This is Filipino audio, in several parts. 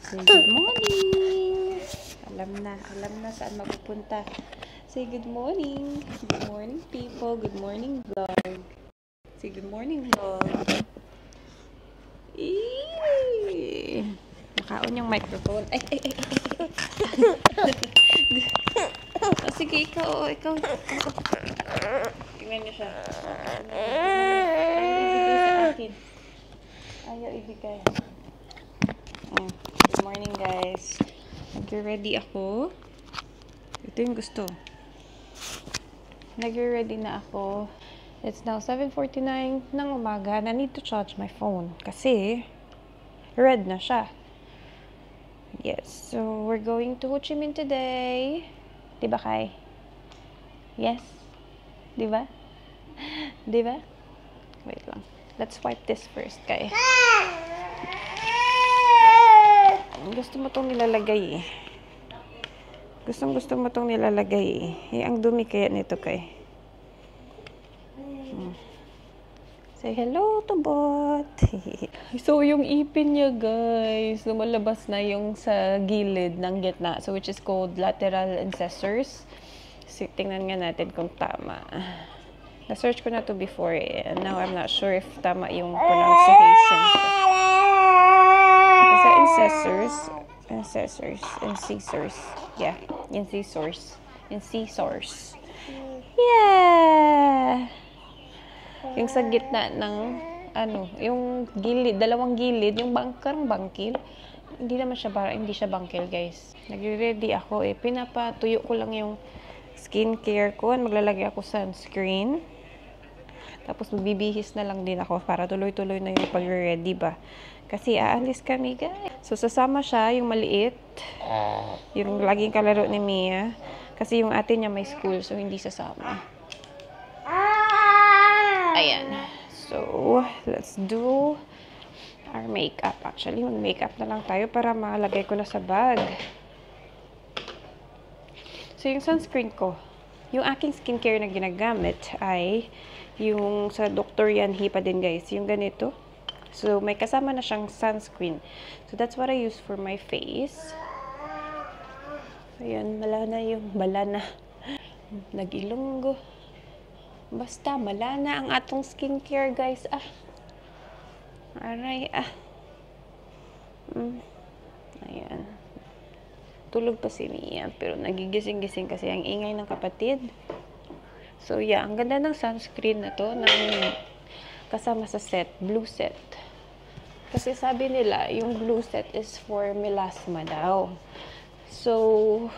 Say good morning. Alam na saan mapupunta. Say good morning. Good morning, people. Good morning, vlog. Say good morning, vlog. Eee! Nakaon yung microphone. Ay. Oh, sige, ikaw. Tingnan niyo siya. Ayaw ibigay. Good morning, guys. Nag-ready ako. Ito yung gusto. Nag-ready na ako. It's now 7:49 ng umaga. I need to charge my phone kasi red na siya. Yes. So, we're going to Ho Chi Minh today. Diba, Kai? Yes? Diba? Diba? Wait lang. Let's wipe this first, Kai. Gusto mo itong nilalagay eh. Gusto mo itong nilalagay eh. Ang dumi kaya nito, Kai. Say hello to bot. So, yung ipin niya, guys, lumalabas na yung sa gilid ng gitna. So, which is called lateral incisors. So, tingnan nga natin kung tama. Na-search ko na to before eh. And now, I'm not sure if tama yung pronunciation. Sa incisors. Yeah, incisors. Yeah! Yung sa gitna ng, yung gilid, dalawang gilid, yung bangkil. Hindi siya bangkil, guys. Nagre-ready ako eh. Pinapatuyo ko lang yung skincare ko. Maglalagay ako sunscreen. Tapos magbibihis na lang din ako para tuloy-tuloy na yung pagre-ready ba. Kasi aalis kami, guys. So, sasama siya, yung maliit. Yung laging kalaro ni Mia. Kasi yung ate niya may school, so hindi sasama. Ayan. So, let's do our makeup. Actually, mag-makeup na lang tayo para malagay ko na sa bag. So, yung sunscreen ko, yung aking skincare na ginagamit ay yung sa Dr. Yanhi pa din, guys. Yung ganito. So, may kasama na siyang sunscreen. So, that's what I use for my face. Ayan, malana. Nag-ilonggo. Basta, malana ang atong skincare, guys. Aray. Ayan. Tulog pa si Mia, pero nagigising-gising kasi ang ingay ng kapatid. So, yeah, ang ganda ng sunscreen na to, kasama sa set, blue set. Kasi sabi nila, yung blue set is for melasma daw. So,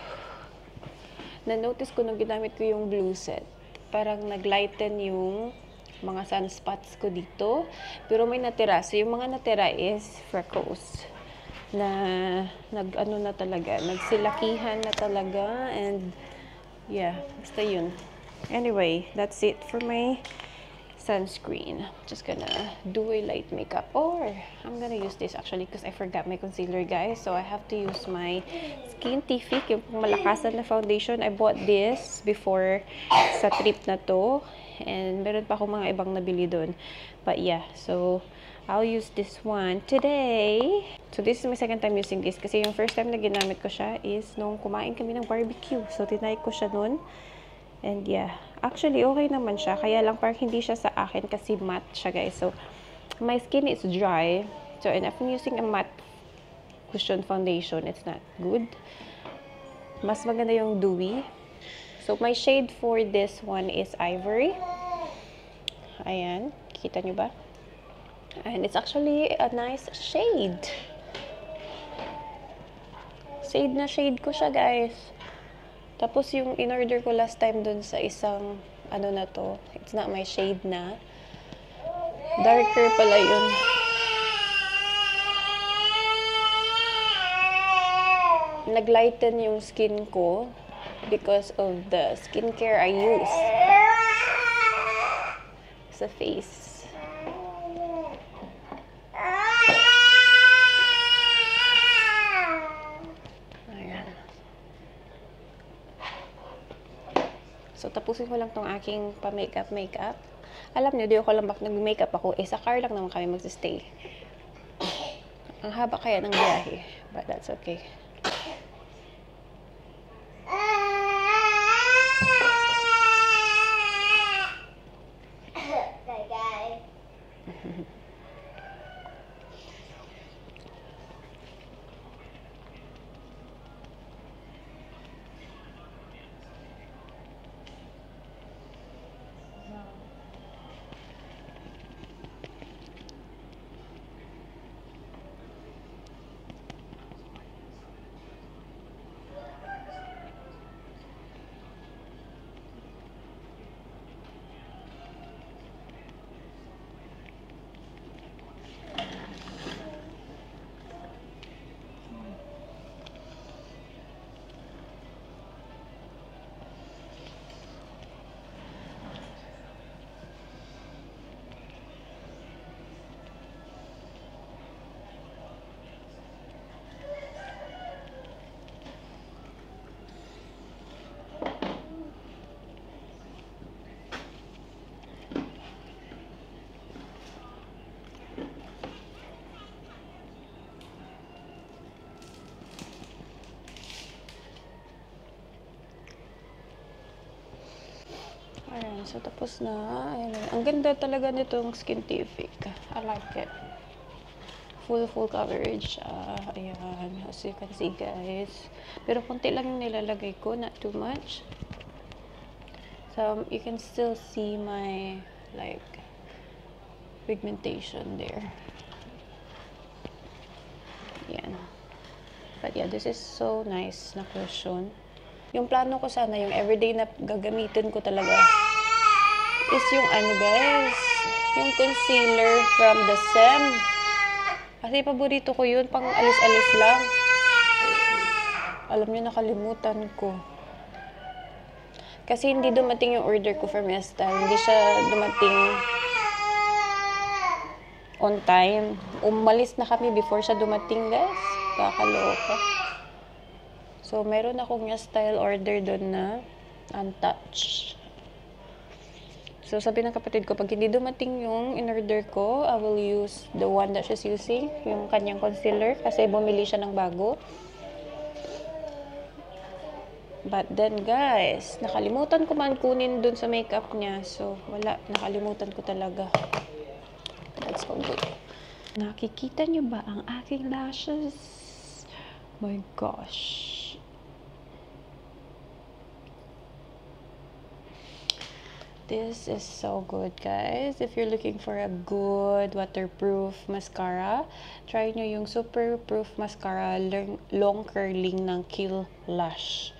na-notice ko nung ginamit ko yung blue set, parang nag-lighten yung mga sunspots ko dito. Pero may natira. So, yung mga natira is freckles. Nagsilakihan na talaga. And, yeah, basta yun. Anyway, that's it for my sunscreen. Just gonna do a light makeup, or I'm gonna use this actually because I forgot my concealer, guys. So I have to use my Skintific, yung malakasan na foundation. I bought this before sa trip na to, and meron pa akong mga ibang nabili doon. But yeah, so I'll use this one today. So this is my second time using this kasi yung first time na ginamit ko siya is nung kumain kami ng barbecue. So tinry ko siya noon. And yeah, actually okay naman siya. Kaya lang parang hindi siya sa akin kasi matte siya, guys. So, my skin is dry. So, and if I'm using a matte cushion foundation, it's not good. Mas maganda yung dewy. So, my shade for this one is Ivory. Ayan. Kita nyo ba? And it's actually a nice shade. Shade na shade ko siya, guys. Tapos yung in-order ko last time dun sa isang, na to, it's not my shade na. Darker pala yun. Nag-lighten yung skin ko because of the skincare I use sa face. So, tapusin ko lang tong aking pa-makeup. Alam niyo, di ako lang nag-makeup ako. Sa car lang naman kami magsistay. Ang haba kaya ng biyahe. But that's okay. Ayan, so tapos na. Ayan, ang ganda talaga nitong Skintific. I like it. Full coverage. Ayan, as you can see guys. Pero konti lang yung nilalagay ko, not too much. So, you can still see my, like, pigmentation there. Yan. But yeah, this is so nice na cushion. Yung plano ko sana, yung everyday na gagamitin ko talaga is yung ano guys, yung concealer from the SEM. Kasi paborito ko yun, pang alis-alis lang. Alam nyo, nakalimutan ko. Kasi hindi dumating yung order ko from Estelle. Hindi siya dumating on time. Umalis na kami before siya dumating guys. Kakaloka. So, meron akong style order doon na untouched. So, sabi ng kapatid ko, pag hindi dumating yung in-order ko, I will use the one that she's using, yung kanyang concealer, kasi bumili siya ng bago. But then, guys, nakalimutan ko man kunin doon sa makeup niya. So, wala. Nakalimutan ko talaga. That's so good. Nakikita niyo ba ang aking lashes? My gosh. This is so good, guys. If you're looking for a good waterproof mascara, try nyo yung Super Proof Mascara Long Curling ng Kill Lash.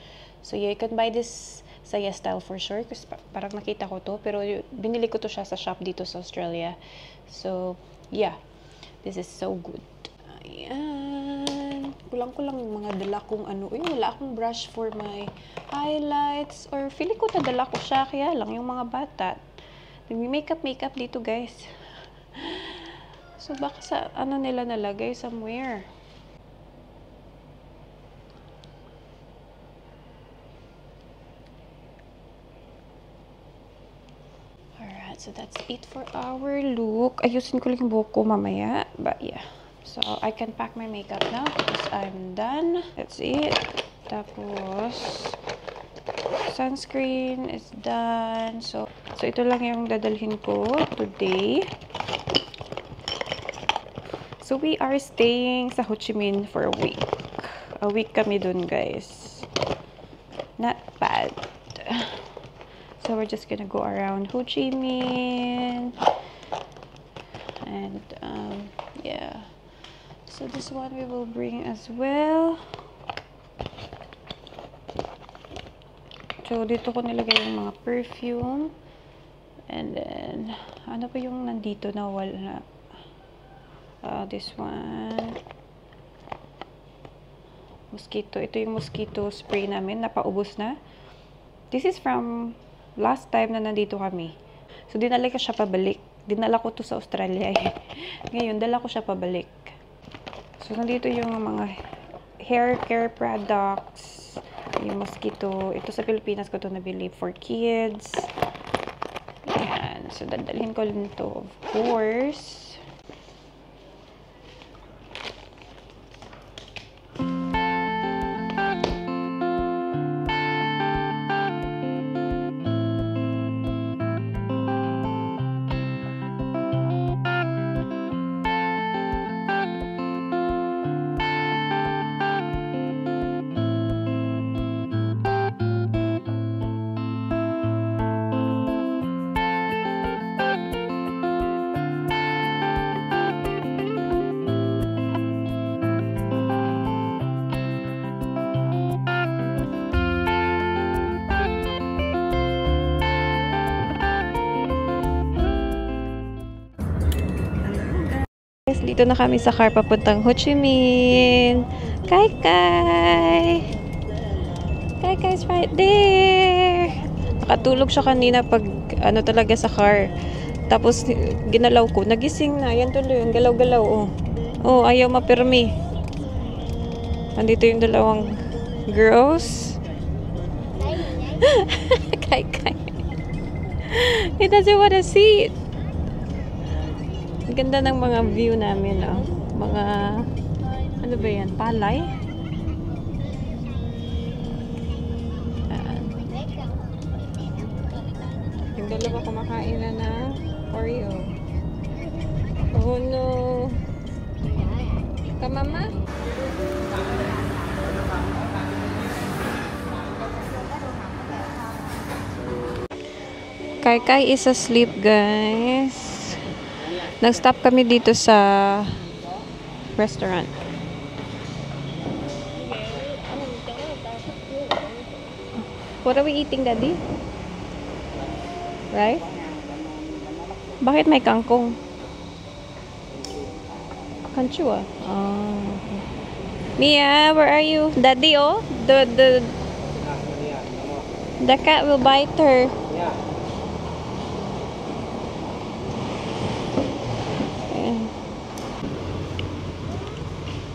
So, yeah, you can buy this sa YesStyle for sure. Kasi parang nakita ko to. Pero binili ko to siya sa shop dito sa Australia. So, yeah. This is so good. Ayan. Kulang-kulang yung mga dala kong ano. Uy, wala akong brush for my highlights. Or feeling ko nadala ko siya. Kaya lang yung mga bata. Nagmi-makeup dito, guys. So, baka sa ano nila nalagay somewhere. Alright, so that's it for our look. Ayusin ko lang yung buhok ko mamaya. But yeah. So, I can pack my makeup now because I'm done. That's it. Tapos, sunscreen is done. So ito lang yung dadalhin ko today. So, we are staying sa Ho Chi Minh for a week. A week kami dun, guys. Not bad. So, we're just gonna go around Ho Chi Minh. And, yeah. So, this one we will bring as well. So, dito ko nilagay yung mga perfume. And then, ano pa yung nandito na wala? This one. Mosquito. Ito yung mosquito spray namin. Napaubos na. This is from last time na nandito kami. So, dinala ko siya pabalik. Dinala ko to sa Australia eh. Ngayon, dala ko siya pabalik. So, nandito yung mga hair care products. Yung mosquito. Ito sa Pilipinas ko to nabili for kids. Ayan. So, dadalhin ko lang to, of course. Nandito na kami sa car papuntang Ho Chi Minh. Kai Kai! Kai Kai's right there! Nakatulog siya kanina pag ano talaga sa car. Tapos ginalaw ko. Nagising na. Yan tuloy yung galaw-galaw. Oh. Oh, ayaw mapirmi. Nandito yung dalawang girls. Kai Kai. He doesn't want to see it. Ang ganda ng mga view namin, oh. Mga, ano ba yan? Palay? Yung dalawa kumakain na ng Oreo. Oh no. Kamama? Kai Kai is asleep, guys. Nag-stop kami dito sa restaurant. What are we eating, Daddy? Right? Bakit may kangkong? Kanchu, ah. Oh. Mia, where are you? Daddy, oh. The cat will bite her.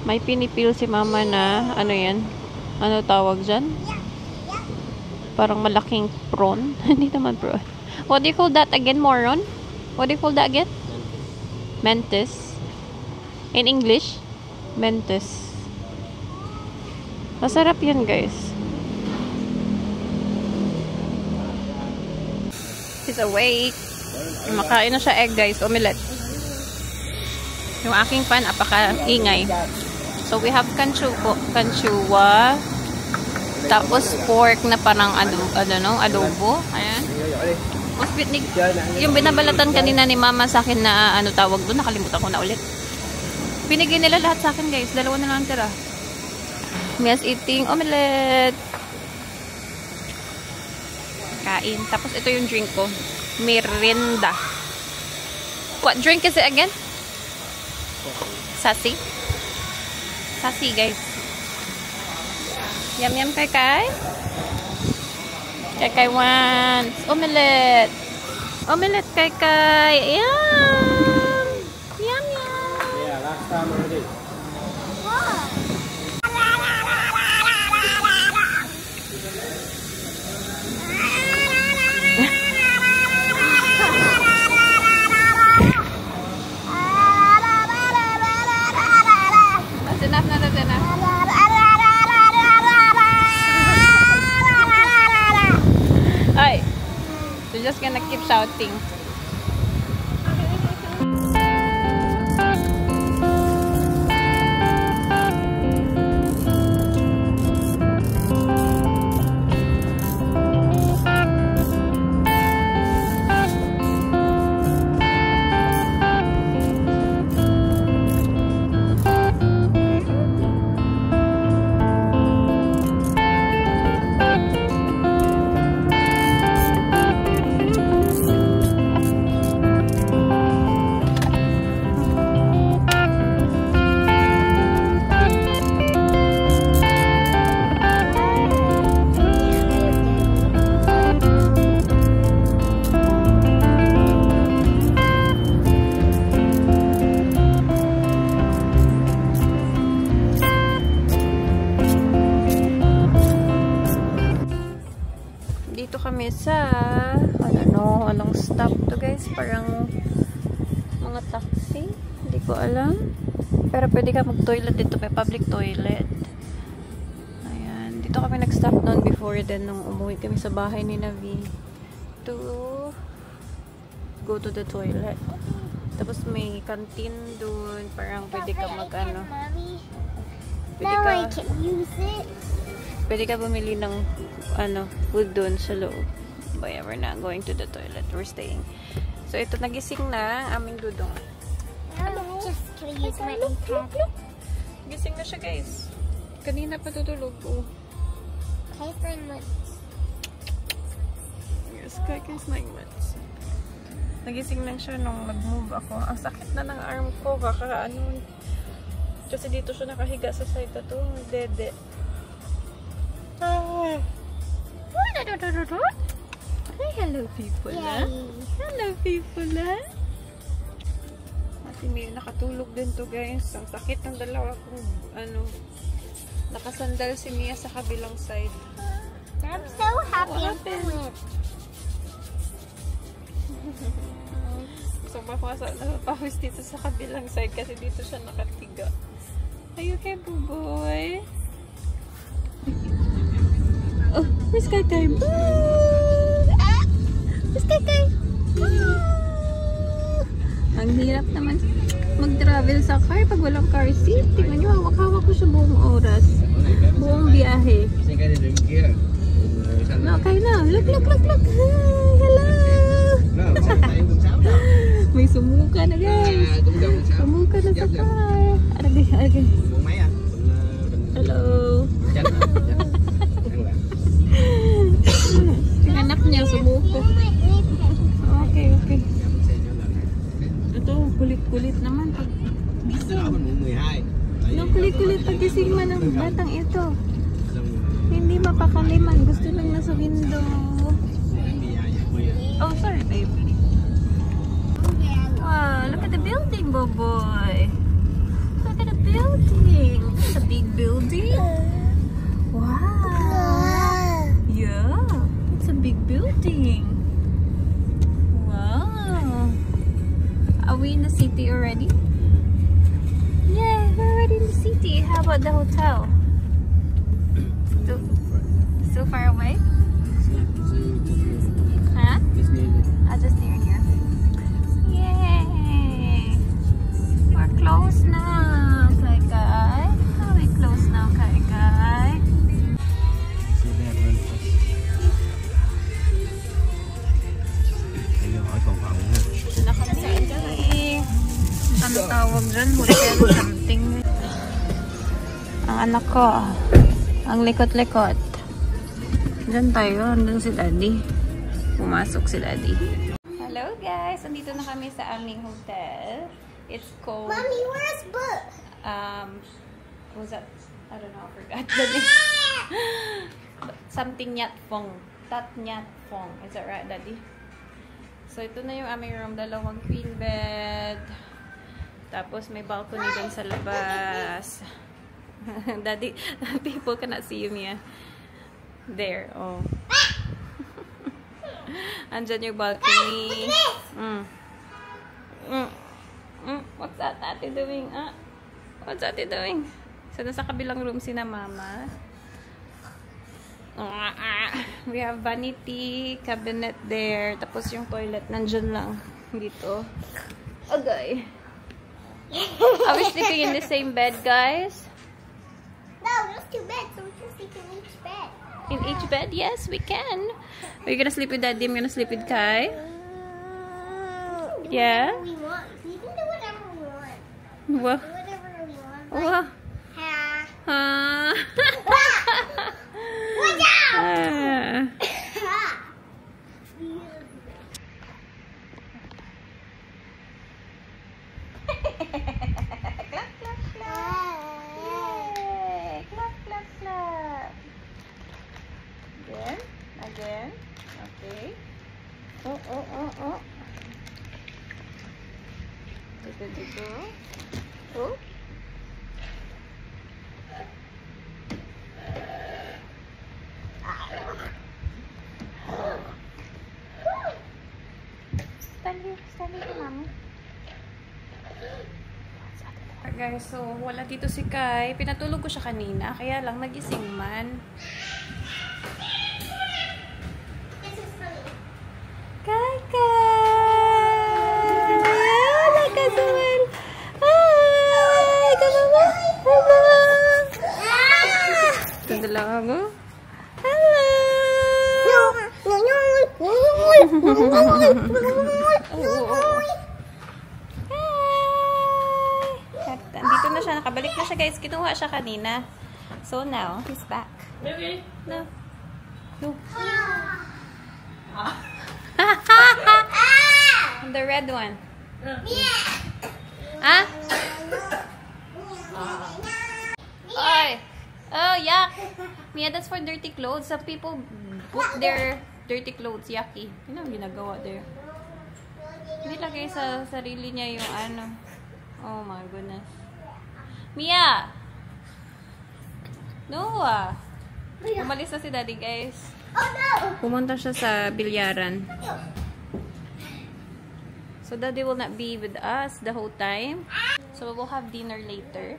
May pinipil si mama na, ano yan? Ano tawag dyan? Parang malaking prawn. Hindi naman prawn. What do you call that again, moron? What do you call that again? Mantis. In English? Mantis. Masarap yan, guys. He's awake. Makain na siya egg, guys. Omelette. Yung aking pan, apaka-ingay. So, we have kanchuwa. Tapos, pork na parang adobo. Ayan. Tapos, yung binabalatan kanina ni mama sa akin na ano tawag doon, nakalimutan ko na ulit. Binigay nila lahat sa akin, guys. Dalawa na lang tira. Mia's eating omelette. Kain. Tapos, ito yung drink ko. Merinda. What drink is it again? Sassy. Sassy, guys. Yum, yum, Kai Kai. Kai Kai wants omelette. Omelette, Kai Kai. Yum. Yum, yum. Yeah, last time already. That's enough, not that's enough. Ay, you're just gonna keep shouting. Dito kami sa anong stop to, guys, parang mga taxi, hindi ko alam, pero pwede ka mag-toilet dito, may public toilet. Ayan, dito kami nag-stop noon before, then nung umuwi kami sa bahay ni Navi to go to the toilet. Tapos may canteen dun, parang pwede ka pwede ka bumili ng food doon sa loob. But yeah, we're not going to the toilet. We're staying. So, ito, nagising na aming dudong. Can I use my iPad? Gising na siya, guys. Kanina pa tutulog po. Can I find my... Yes, Kai Kai's 9 months. Nagising lang siya nung nag-move ako. Ang sakit na ng arm ko. Kakaano. Kasi dito siya nakahiga sa side na to. Dede. Ay, hello people na. Hello people na. At may nakatulog din to guys. Ang sakit ng dalawa kong nakasandal si Mia sa kabilang side. I'm so happy I'm doing it. So, napapawis dito sa kabilang side kasi dito siya nakatiga. Are you okay, Buboy? Oh, Miss Kakay. Miss Kakay. Ang hirap naman mag-travel sa car pag walang car seat. Tingnan nyo, hawak-hawak ko siya buong oras. Buong biyahe. No, okay na. Look. Hello. May sumuka na guys. Sumuka na sa car. Aragay. Hello. Yung anak niya sumuka. Okay. Ito, kulit-kulit naman pag gising. No, kulit-kulit pag gising man ng batang ito. Hindi mapakaliman. Gusto lang nasa window. Oh, sorry, babe. Wow, look at the building, Boboy. Look at the building. It's a big building. Wow. Yeah, it's a big building. Wow. Are we in the city already? Yeah, we're already in the city. How about the hotel? Still far away? Huh? Just near here. Yay! We're close now, Kai. Are we close now, Kai? Ano tawag dyan? Hotel something. Ang anak ko. Ang likot-likot. Diyan tayo. Andun si Daddy. Pumasok si Daddy. Hello guys! Andito na kami sa aming hotel. It's called... Mommy, where's book? What was that? I don't know. I forgot the name. Something Nyat Phong. Tat Nyat Phong. Is that right, Daddy? So, ito na yung aming room. Dalawang queen bed. Tapos, may balcony din sa labas. Daddy, people cannot see you, Mia. There, oh. Andyan yung balcony. What's that ate doing? What's ate doing? So, nasa kabilang room si na mama. We have vanity cabinet there. Tapos yung toilet nandyan lang. Dito. Okay. Are we sleeping in the same bed, guys? No, there's 2 beds, so we can sleep in each bed. In each bed? Yes, we can. Are you gonna sleep with Daddy? I'm gonna sleep with Kai. Yeah? We can do whatever we want. What? Do whatever we want. What? Ha. Again. Okay. Oh. Dito. Oh. Stand here, Mama. Guys, so wala dito si Kai. Pinatulog ko siya kanina, kaya lang nagising man. Kai! Hola, Casuel! Hi! Kamama! Hello! Ito dalawa mo? Hello! Dito na siya. Nakabalik na siya, guys. Kinuha siya kanina. So now, he's back. Baby! No. the red one. Huh? Oy! Oh, yuck! Mia, that's for dirty clothes. Some people put their dirty clothes. Yucky. Yun ang ginagawa there. Hindi lagay sa sarili niya yung ano. Oh my goodness. Mia! Noah! Umalis na si daddy, guys. Oh no! Pumunta siya sa bilyaran. So daddy will not be with us the whole time. So we'll have dinner later.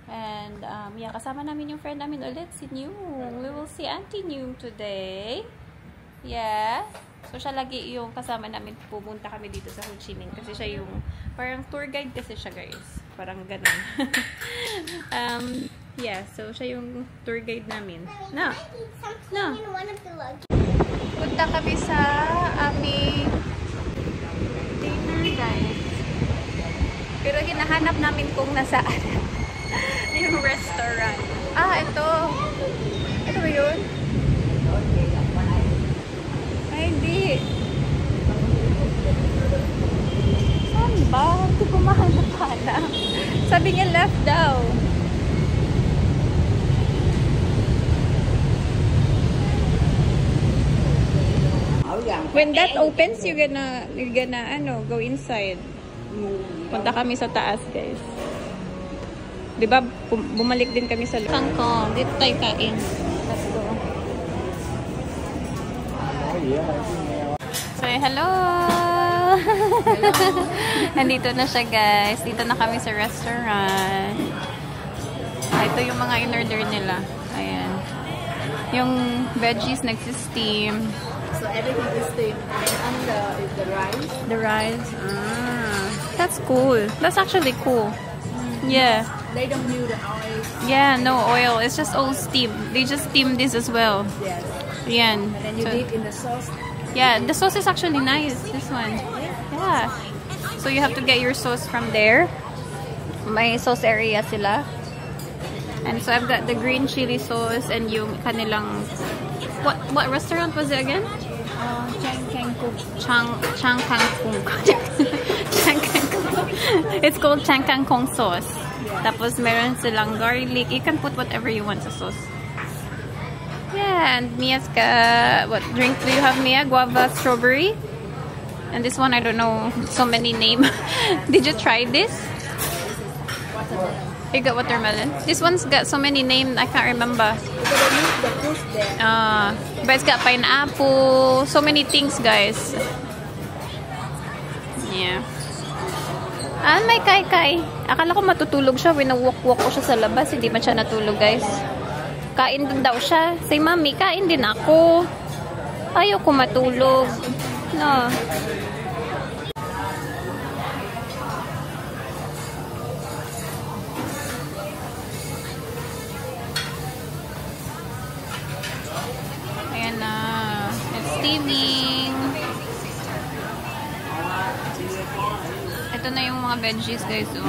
And yeah, kasama namin yung friend namin ulit, si New. We will see Auntie New today. Yeah. So siya lagi yung kasama namin. Pumunta kami dito sa Ho Chi Minh. Kasi siya yung parang tour guide kasi siya, guys. Parang ganun. Yeah, so siya yung tour guide namin. No. No. Punta kami sa aming dinner, guys. Pero hinahanap namin kung nasaan yung restaurant. Ah, ito. Ito ba yun? Ay, hindi. Saan ba? Hindi ko mahanap-hanap. Sabi niya left daw. When that opens, you're gonna go inside. Punta kami sa taas, guys. 'Di ba? Bumalik din kami sa Kangkong. Dito tayo kain. Let's go. So, hello. Nandito na siya, guys. Dito na kami sa restaurant. Ito yung mga in-order nila. Ayan. Yung veggies nagsi-steam. So everything is steamed, and is the rice. The rice. Ah, that's cool. That's actually cool. Yeah. They don't use the oil. Yeah, no oil. It's just all steam. They just steam this as well. Yes. Yan. And then you dip in the sauce. Yeah, the sauce is actually nice. This one. Yeah. So you have to get your sauce from there. May sauce area sila. And so I've got the green chili sauce and yung kanilang... What restaurant was it again? Chang Kang Kung. Chang Kang Kung. Chang Kang Kung. It's called Chang Kang Kung sauce. Tapos meron silang garlic. You can put whatever you want sa sauce. Yeah, and Mia's what drink do you have, Mia? Guava strawberry. And this one, I don't know so many names. Did you try this? You got watermelon. This one's got so many names, I can't remember. Because they use the fruit there. But it's got pineapple, so many things, guys. Yeah. Ah, may kai-kai. Akala ko matutulog siya. Winawalk-walk ko siya sa labas. Hindi man siya natulog, guys. Kain din daw siya. Say, Mami, kain din ako. Ayaw ko matulog. No. Ayan na. It's steaming. Ito na yung mga veggies, guys. Oh.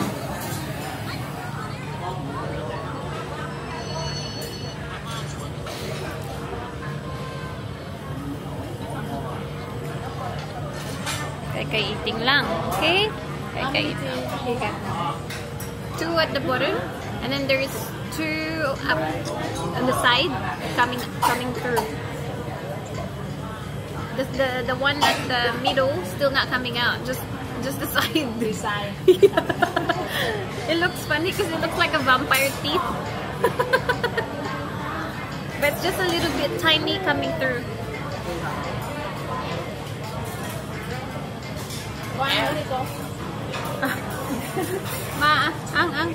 Kay eating lang. Okay? Kay eating. Two at the bottom. And then there is two up on the side coming through. The one at the middle still not coming out. Just the side. The side. Yeah. It looks funny because it looks like a vampire teeth. But it's just a little bit tiny coming through. Ăn.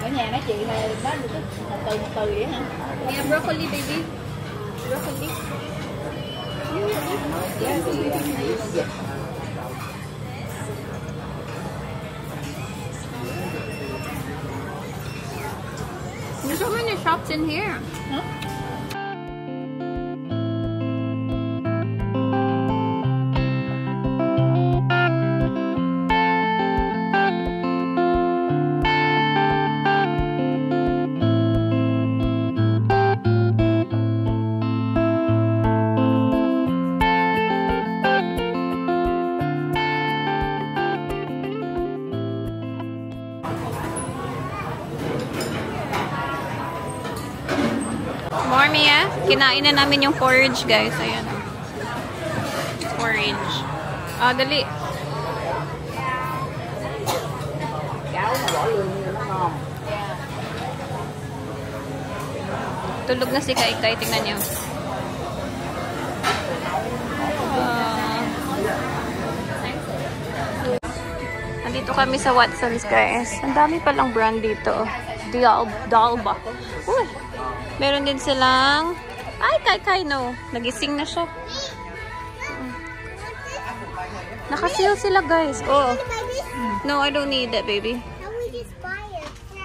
Ở nhà mấy chị là nó được từ vậy hả? Yeah, broccoli, baby. Broccoli. There's so many shops in here. Huh? Mia? Kinain na namin yung porridge, guys. Ayan. Porridge. Ah, dali. Tulog na si Kai. Tingnan niyo. Nandito kami sa Watson's, guys. Ang dami palang brand dito. Dalba. Uy! Meron din silang... Ay, Kai, no. Nagising na siya. Naka-seal sila, guys. Oh. No, I don't need that, baby.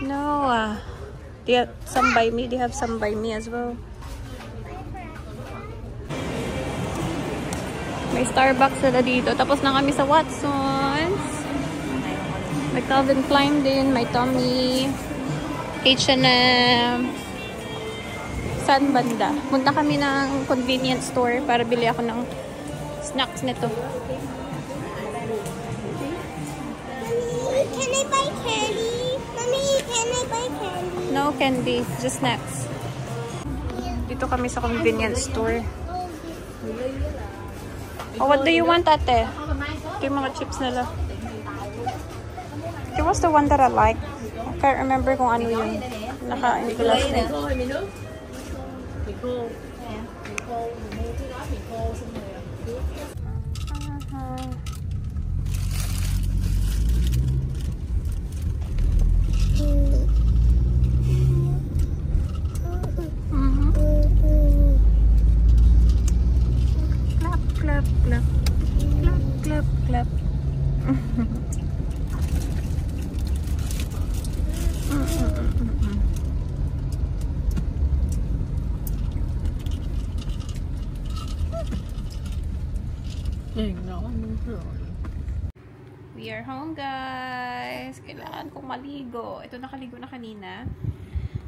No. They have some by me. They have some by me as well. May Starbucks sila dito. Tapos na kami sa Watson's. May Calvin Klein din. May Tommy. H&M. Saan banda? Punta kami ng convenience store para bili ako ng snacks nito. Can I buy candy? Mommy, can I buy candy? No candy, just snacks. Dito kami sa convenience store. Oh, what do you want, ate? Ito yung mga chips nila. It was the one that I like. I can't remember kung ano yun. Nakain ko last night. Clap, clap. Clap, clap, clap. We are home, guys. Kailangan kong maligo. Ito, nakaligo na kanina.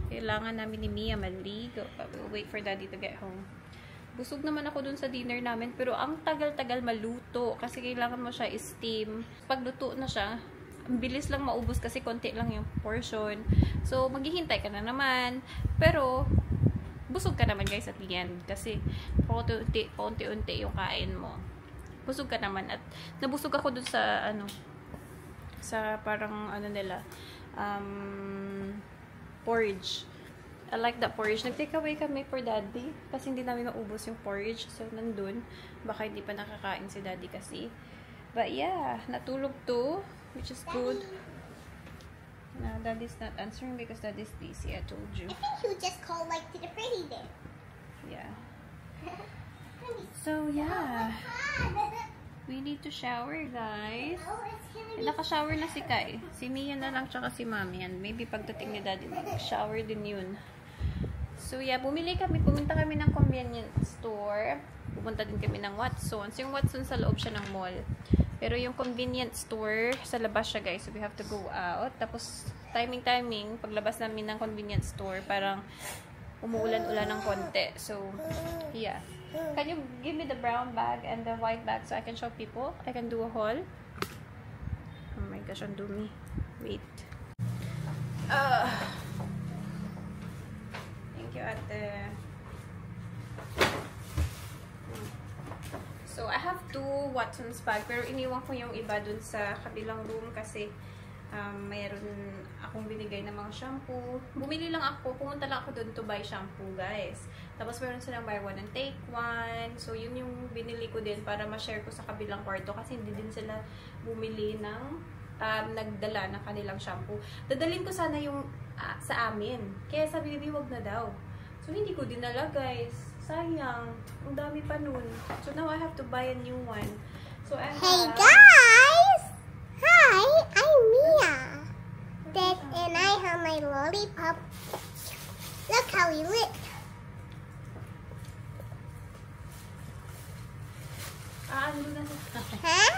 Kailangan namin ni Mia maligo. But we'll wait for Daddy to get home. Busog naman ako dun sa dinner namin. Pero ang tagal-tagal maluto. Kasi kailangan mo siya i-steam. Pag luto na siya, ang bilis lang maubos kasi konti lang yung portion. So, maghihintay ka na naman. Pero, busog ka naman, guys, at the end. Kasi, paunti-unti yung kain mo. Busog ka naman. At nabusog ako dun sa, sa parang, nila, porridge. I like that porridge. Nag-take away kami for Daddy. Kasi hindi namin maubos yung porridge. So, nandun. Baka hindi pa nakakain si Daddy kasi. But yeah, natulog to. Which is good. Now, Daddy's not answering because Daddy's busy. I told you. I think you just called like to the pretty day. Yeah. So, yeah. We need to shower, guys. Naka-shower na si Kai. Si Mia na lang tsaka si Mami. And maybe pagdating ni Daddy, mag-shower din yun. So, yeah. Pumunta kami ng convenience store. Pupunta din kami ng Watson's. Yung Watson's sa loob siya ng mall. Pero yung convenience store, sa labas siya, guys. So, we have to go out. Tapos, timing, paglabas namin ng convenience store, parang umuulan-ulan ng konti. So, yeah. Can you give me the brown bag and the white bag so I can show people? I can do a haul. Oh my gosh, undo me. Wait. Thank you, ate. So, I have 2 Watson's bag. Pero iniwan ko yung iba dun sa kabilang room kasi mayroon akong binigay na mga shampoo. Bumili lang ako. Pumunta lang ako dun to buy shampoo, guys. Tapos meron silang buy one and take one. So, yun yung binili ko din para ma-share ko sa kabilang kwarto kasi hindi din sila bumili ng nagdala ng kanilang shampoo. Dadalhin ko sana yung sa amin. Kaya sabi ni wag na daw. So, hindi ko dinala, guys. Sayang. Ang dami pa nun. So, now I have to buy a new one. So, I have... Hey guys! Hi, I'm Mia. And I have my lollipop. Look how he lit. Ano na siya? Huh?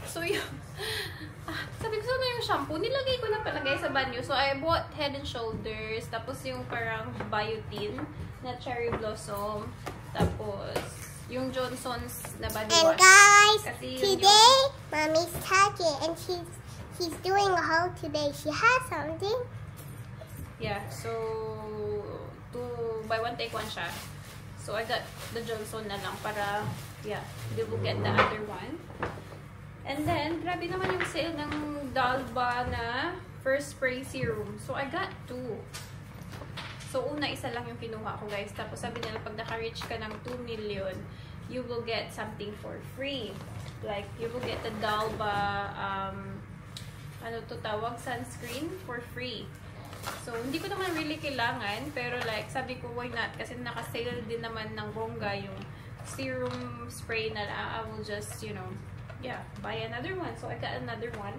So, yun. Sabi ko sana yung shampoo. Nilagay ko na palagay sa banyo. So, I bought Head and Shoulders. Tapos yung parang biotin na cherry blossom. Tapos, yung Johnson's na body And wash. guys, Kasi today, Mommy's talking and she's doing a haul today. She has something. Yeah, so buy one take one siya. So I got the Johnson na lang para yeah, they will get the other one. And then grabe naman yung sale ng Dalba na first spray serum. So I got 2. So una isa lang yung kinuha ko, guys. Tapos sabi nila pag naka-reach ka ng 2 million, you will get something for free. Like you will get the Dalba ano to tawag, sunscreen for free. So, hindi ko naman really kailangan, pero like, sabi ko, why not? Kasi naka-sale din naman ng bongga yung serum spray na I will just, you know, yeah, buy another one. So, I got another one.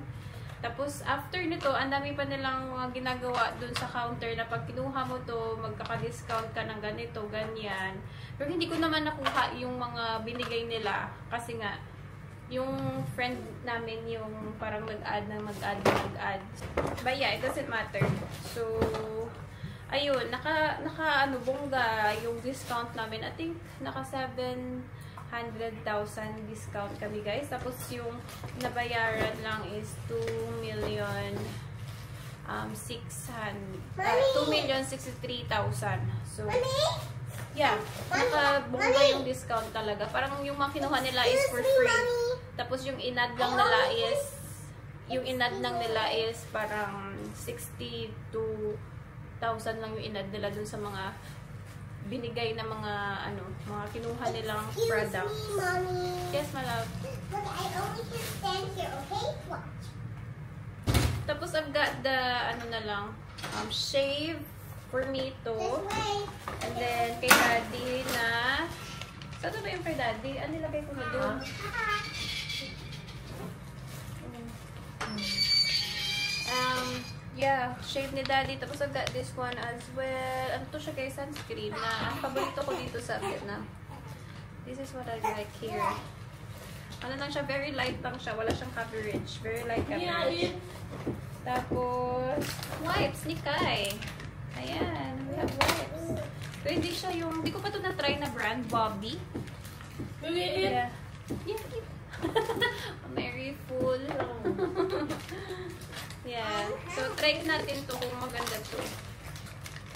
Tapos, after nito, ang dami pa nilang mga ginagawa dun sa counter na pag kinuha mo to, magkaka-discount ka ng ganito, ganyan. Pero hindi ko naman nakuha yung mga binigay nila kasi nga, yung friend namin yung parang mag-add. But yeah, it doesn't matter. So, ayun, naka ano, bongga yung discount namin. I think naka 700,000 discount kami, guys. Tapos yung nabayaran lang is 2,063,000. So, yeah, naka-bongga yung discount talaga. Parang yung mga kinuha nila is for free. Tapos yung inad lang nila is parang 62,000 lang yung inad nila dun sa mga binigay na mga ano, mga kinuha nilang product. Yes, my love. Look, I only can stand here, okay? Watch. Tapos I've got the ano na lang, shave for me to. And then kay Daddy na, saan ba yung kay Daddy? Ano nilagay ko na doon? Yeah, shave ni Daddy. Tapos I've got this one as well. Ano to siya, guys? Sunscreen na ang paborito ko dito sa Vietnam. This is what I like here. Ano lang siya, very light lang siya. Wala siyang coverage. Very light coverage. Tapos, wipes ni Kai. Ayan, we have wipes. Pero hindi siya yung, hindi ko pa ito na-try na brand, Bobby. Yeah. Yeah. Mary Full. Yeah. So, try natin to kung maganda to.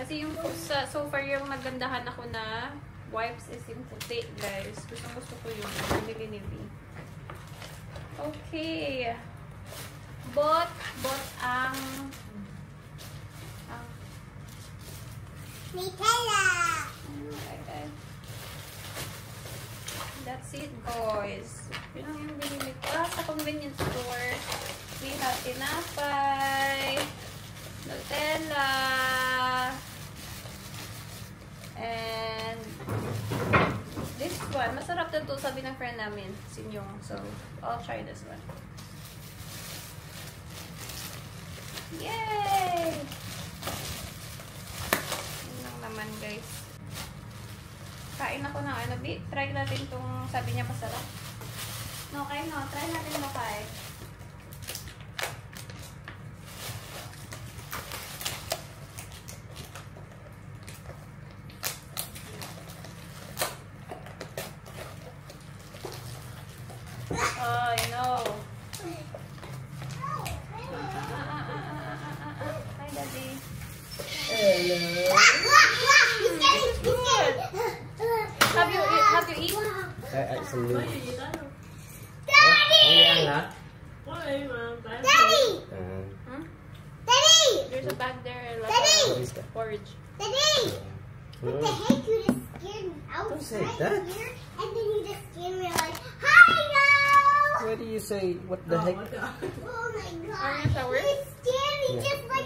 Kasi yung so far yung nagandahan ako na wipes is yung puti, guys. Gusto ko yung binili ni V. Okay. Bot ang Nutella. Okay. That's it, guys. Yun lang yung binili ko. Sa convenience store, we have tinapay, Nutella, and this one. Masarap na to, sabi ng friend namin, Sinyong. So, I'll try this one. Yay! Yun lang naman, guys. Kain ako ng ano, try natin itong sabi niya masarap. No, kain no. Try natin mo, Kai. Oh, no. Hi, Daddy. Hello. Have you eaten? Some new. Daddy! Daddy! Daddy! There's a bag there, like Daddy! porridge. Daddy! What the heck? You just scared me out Don't say right that. here, and then you just scared me like, hi, no! What do you say? What the heck? Oh my god! Are you shower? You scared me Yeah. just like a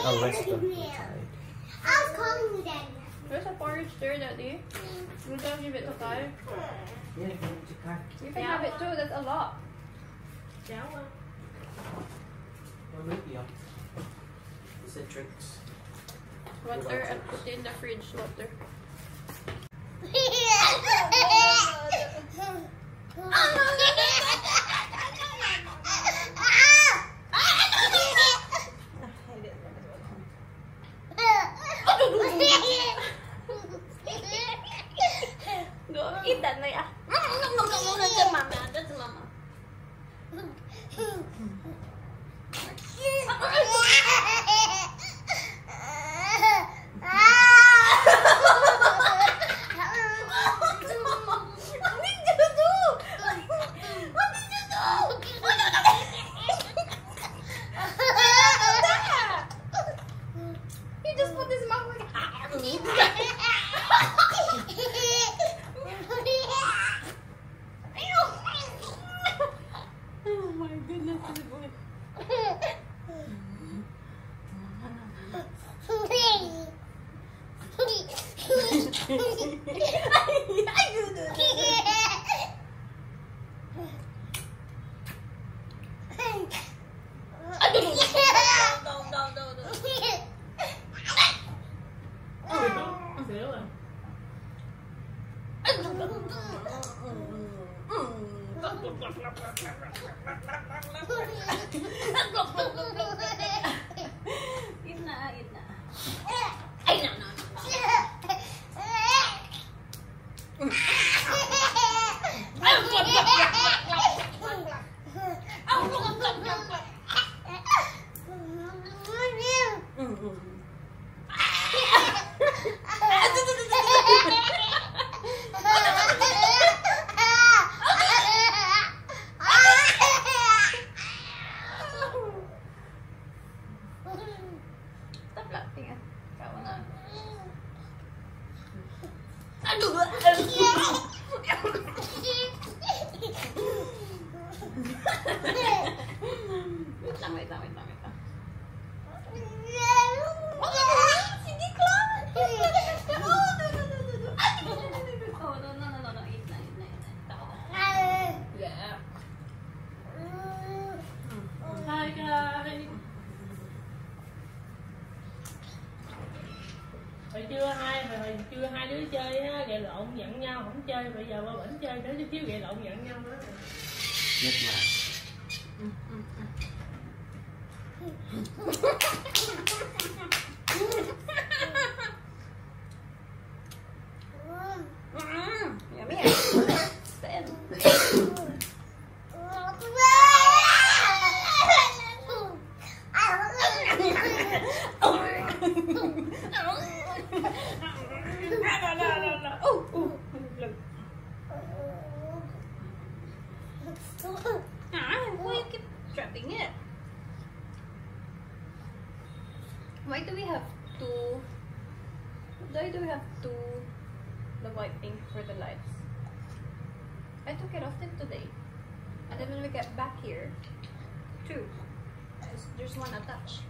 Oh, let's go. scared. I was calling you Daddy. There's a porridge there, Daddy. You can give it to Kai. You can have it too. That's a lot. Is it tricks? Water and put it in the fridge. Water. Go eat that, Naya. That's mama. That's mama. Eat na, eat na. Ay, no, no, no. Stop laughing ah. Ikaw na. Wait lang, wait lang, wait lang, wait lang. Sige, Clark! Oh, no, no, no, no, no. Eat na, eat na, eat na. Tao na. Yeah. Hi, guys! hồi chưa hai đứa chơi á, gậy lộn giận nhau không chơi, bây giờ qua bển chơi để thiếu gậy lộn giận nhau đó. Nhất là Yummy. Stand. Why you keep dropping it? Why do we have two? Why do we have two? The white thing for the lights. I took it off them today, and then when we get back here, two. There's one attached.